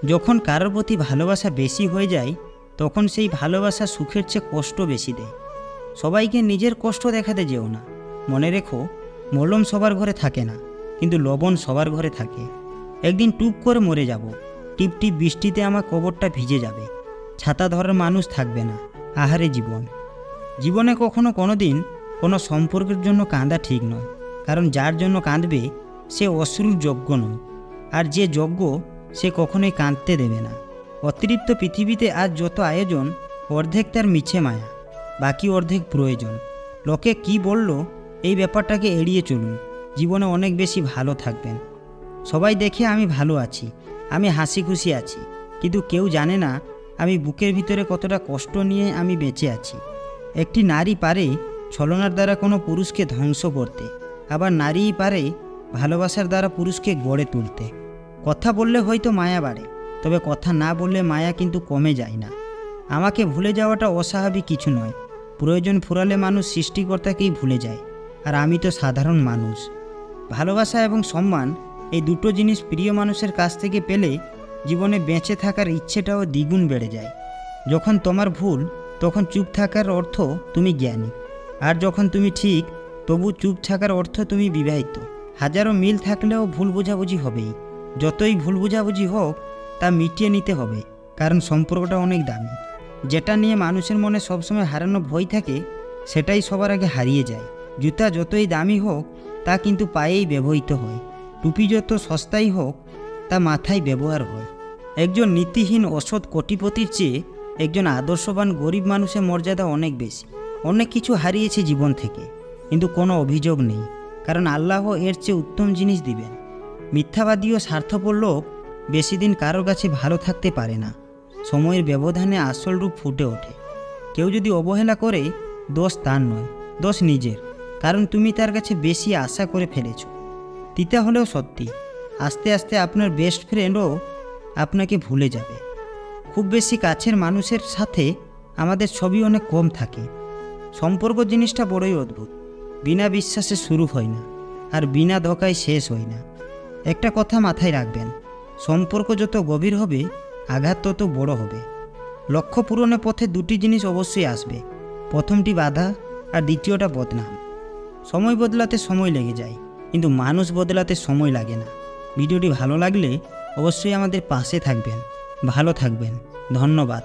যখন কারোর প্রতি ভালোবাসা বেশি হয়ে যায় তখন সেই ভালোবাসা সুখের চেয়ে কষ্ট বেশি দেয়। সবাইকে নিজের কষ্ট দেখাতে যেও না। মনে রেখো, মলম সবার ঘরে থাকে না, কিন্তু লবণ সবার ঘরে থাকে। একদিন টুপ করে মরে যাব, টিপ টিপ বৃষ্টিতে আমার কবরটা ভিজে যাবে। ছাতা ধরার মানুষ থাকবে না। আহারে জীবন। জীবনে কখনো কোনো দিন কোনো সম্পর্কের জন্য কাঁদা ঠিক নয়, কারণ যার জন্য কাঁদবে সে অশ্রুর যোগ্য নয়, আর যে যোগ্য সে কখনোই কাঁদতে দেবে না। অতিরিক্ত পৃথিবীতে আজ যত আয়োজন, অর্ধেক তার মিছে মায়া, বাকি অর্ধেক প্রয়োজন। লোকে কি বলল এই ব্যাপারটাকে এড়িয়ে চলুন, জীবনে অনেক বেশি ভালো থাকবেন। সবাই দেখে আমি ভালো আছি, আমি হাসি খুশি আছি, কিন্তু কেউ জানে না আমি বুকের ভিতরে কতটা কষ্ট নিয়ে আমি বেঁচে আছি। একটি নারী পারে ছলনার দ্বারা কোনো পুরুষকে ধ্বংস করতে, আবার নারীই পারে ভালোবাসার দ্বারা পুরুষকে গড়ে তুলতে। কথা বললে হয়তো মায়া বাড়ে, তবে কথা না বললে মায়া কিন্তু কমে যায় না। আমাকে ভুলে যাওয়াটা অস্বাভাবিক কিছু নয়। প্রয়োজন ফুরালে মানুষ সৃষ্টিকর্তাকেই ভুলে যায়, আর আমি তো সাধারণ মানুষ। ভালোবাসা এবং সম্মান, এই দুটো জিনিস প্রিয় মানুষের কাছ থেকে পেলে জীবনে বেঁচে থাকার ইচ্ছেটাও দ্বিগুণ বেড়ে যায়। যখন তোমার ভুল, তখন চুপ থাকার অর্থ তুমি জ্ঞানী, আর যখন তুমি ঠিক, তবু চুপ থাকার অর্থ তুমি বিবাহিত। হাজারো মিল থাকলেও ভুল বোঝাবুঝি হবেই। যতই ভুল বোঝাবুঝি হোক, তা মিটিয়ে নিতে হবে, কারণ সম্পর্কটা অনেক দামি। যেটা নিয়ে মানুষের মনে সবসময় হারানো ভয় থাকে, সেটাই সবার আগে হারিয়ে যায়। জুতা যতই দামি হোক, তা কিন্তু পায়েই ব্যবহৃত হয়। টুপি যত সস্তাই হোক, তা মাথায় ব্যবহার হয়। একজন নীতিহীন অসৎ কোটিপতির চেয়ে একজন আদর্শবান গরিব মানুষের মর্যাদা অনেক বেশি। অনেক কিছু হারিয়েছে জীবন থেকে, কিন্তু কোনো অভিযোগ নেই, কারণ আল্লাহ এর চেয়ে উত্তম জিনিস দিবেন। মিথ্যাবাদী ও স্বার্থপর লোক বেশি দিন কারোর কাছে ভালো থাকতে পারে না। সময়ের ব্যবধানে আসল রূপ ফুটে ওঠে। কেউ যদি অবহেলা করে, দোষ তার নয়, দোষ নিজের, কারণ তুমি তার কাছে বেশি আশা করে ফেলেছ। তিতা হলেও সত্যি, আস্তে আস্তে আপনার বেস্ট ফ্রেন্ডও আপনাকে ভুলে যাবে। খুব বেশি কাছের মানুষের সাথে আমাদের ছবি অনেক কম থাকে। সম্পর্ক জিনিসটা বড়ই অদ্ভুত। বিনা বিশ্বাসে শুরু হয় না, আর বিনা ধোকায় শেষ হয় না। একটা কথা মাথায় রাখবেন, সম্পর্ক যত গভীর হবে, আঘাত তত বড় হবে। লক্ষ্য পূরণের পথে দুটি জিনিস অবশ্যই আসবে। প্রথমটি বাধা, আর দ্বিতীয়টা বদনাম। সময় বদলাতে সময় লেগে যায়, কিন্তু মানুষ বদলাতে সময় লাগে না। ভিডিওটি ভালো লাগলে অবশ্যই আমাদের পাশে থাকবেন। ভালো থাকবেন। ধন্যবাদ।